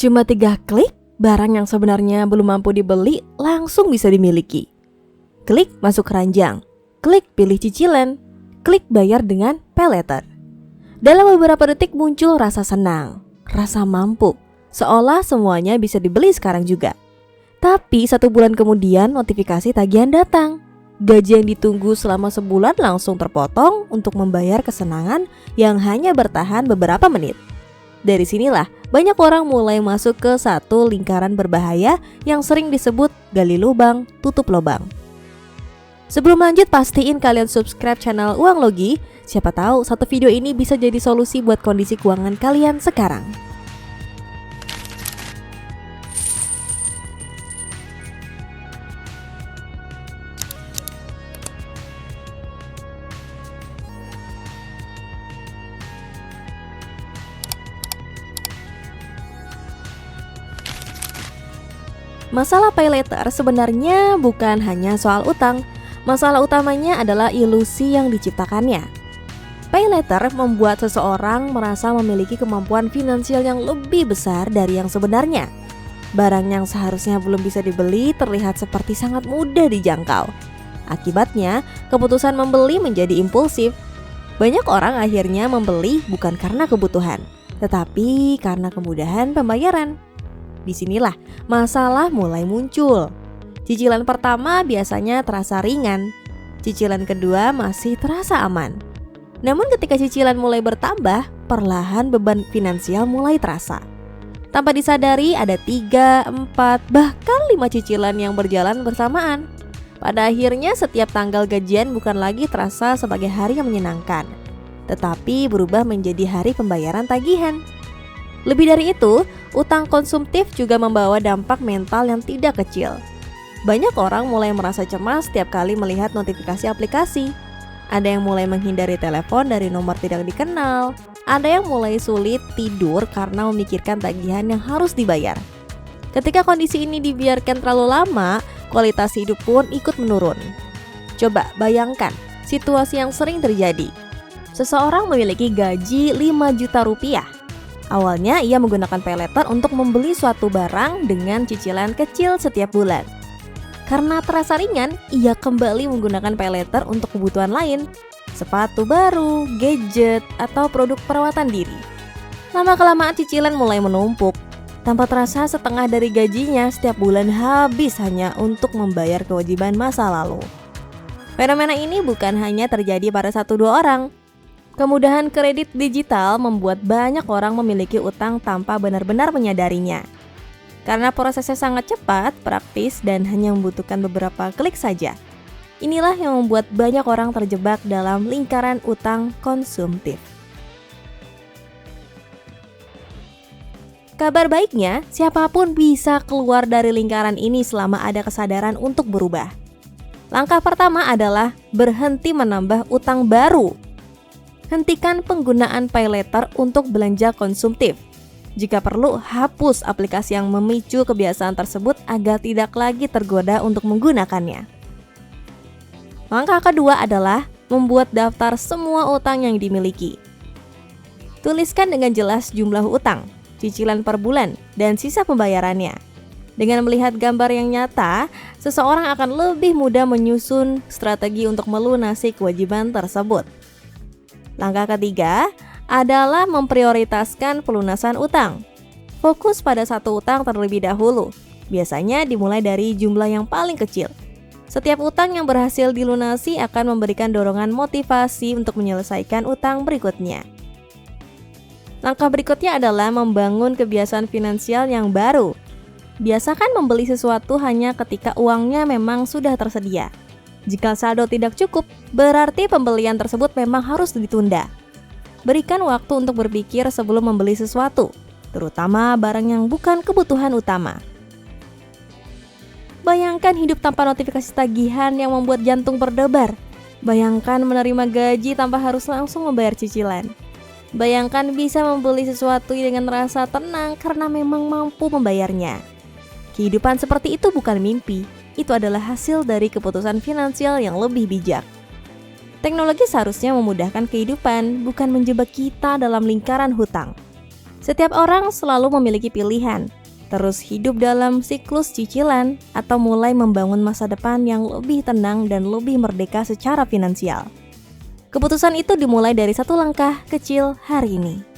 Cuma 3 klik, barang yang sebenarnya belum mampu dibeli langsung bisa dimiliki. Klik masuk keranjang, klik pilih cicilan, klik bayar dengan pay later. Dalam beberapa detik muncul rasa senang, rasa mampu, seolah semuanya bisa dibeli sekarang juga. Tapi 1 bulan kemudian notifikasi tagihan datang. Gaji yang ditunggu selama sebulan langsung terpotong untuk membayar kesenangan yang hanya bertahan beberapa menit. Dari sinilah banyak orang mulai masuk ke satu lingkaran berbahaya yang sering disebut gali lubang, tutup lubang. Sebelum lanjut, pastiin kalian subscribe channel Uang Logi. Siapa tahu satu video ini bisa jadi solusi buat kondisi keuangan kalian sekarang. Masalah pay later sebenarnya bukan hanya soal utang. Masalah utamanya adalah ilusi yang diciptakannya. Pay later membuat seseorang merasa memiliki kemampuan finansial yang lebih besar dari yang sebenarnya. Barang yang seharusnya belum bisa dibeli terlihat seperti sangat mudah dijangkau. Akibatnya, keputusan membeli menjadi impulsif. Banyak orang akhirnya membeli bukan karena kebutuhan, tetapi karena kemudahan pembayaran. Disinilah masalah mulai muncul. Cicilan pertama biasanya terasa ringan, cicilan kedua masih terasa aman. Namun ketika cicilan mulai bertambah, perlahan beban finansial mulai terasa. Tanpa disadari ada 3, 4, bahkan 5 cicilan yang berjalan bersamaan. Pada akhirnya setiap tanggal gajian bukan lagi terasa sebagai hari yang menyenangkan, tetapi berubah menjadi hari pembayaran tagihan. Lebih dari itu, utang konsumtif juga membawa dampak mental yang tidak kecil. Banyak orang mulai merasa cemas setiap kali melihat notifikasi aplikasi. Ada yang mulai menghindari telepon dari nomor tidak dikenal. Ada yang mulai sulit tidur karena memikirkan tagihan yang harus dibayar. Ketika kondisi ini dibiarkan terlalu lama, kualitas hidup pun ikut menurun. Coba bayangkan situasi yang sering terjadi. Seseorang memiliki gaji 5 juta rupiah. Awalnya ia menggunakan pay later untuk membeli suatu barang dengan cicilan kecil setiap bulan. Karena terasa ringan, ia kembali menggunakan pay later untuk kebutuhan lain, sepatu baru, gadget, atau produk perawatan diri. Lama-kelamaan cicilan mulai menumpuk. Tanpa terasa setengah dari gajinya setiap bulan habis hanya untuk membayar kewajiban masa lalu. Fenomena ini bukan hanya terjadi pada 1-2 orang. Kemudahan kredit digital membuat banyak orang memiliki utang tanpa benar-benar menyadarinya. Karena prosesnya sangat cepat, praktis, dan hanya membutuhkan beberapa klik saja. Inilah yang membuat banyak orang terjebak dalam lingkaran utang konsumtif. Kabar baiknya, siapapun bisa keluar dari lingkaran ini selama ada kesadaran untuk berubah. Langkah pertama adalah berhenti menambah utang baru. Hentikan penggunaan pay later untuk belanja konsumtif. Jika perlu, hapus aplikasi yang memicu kebiasaan tersebut agar tidak lagi tergoda untuk menggunakannya. Langkah kedua adalah membuat daftar semua utang yang dimiliki. Tuliskan dengan jelas jumlah utang, cicilan per bulan, dan sisa pembayarannya. Dengan melihat gambar yang nyata, seseorang akan lebih mudah menyusun strategi untuk melunasi kewajiban tersebut. Langkah ketiga adalah memprioritaskan pelunasan utang. Fokus pada satu utang terlebih dahulu. Biasanya dimulai dari jumlah yang paling kecil. Setiap utang yang berhasil dilunasi akan memberikan dorongan motivasi untuk menyelesaikan utang berikutnya. Langkah berikutnya adalah membangun kebiasaan finansial yang baru. Biasakan membeli sesuatu hanya ketika uangnya memang sudah tersedia. Jika saldo tidak cukup, berarti pembelian tersebut memang harus ditunda. Berikan waktu untuk berpikir sebelum membeli sesuatu, terutama barang yang bukan kebutuhan utama. Bayangkan hidup tanpa notifikasi tagihan yang membuat jantung berdebar. Bayangkan menerima gaji tanpa harus langsung membayar cicilan. Bayangkan bisa membeli sesuatu dengan rasa tenang karena memang mampu membayarnya. Kehidupan seperti itu bukan mimpi. Itu adalah hasil dari keputusan finansial yang lebih bijak. Teknologi seharusnya memudahkan kehidupan, bukan menjebak kita dalam lingkaran hutang. Setiap orang selalu memiliki pilihan, terus hidup dalam siklus cicilan atau mulai membangun masa depan yang lebih tenang dan lebih merdeka secara finansial. Keputusan itu dimulai dari satu langkah kecil hari ini.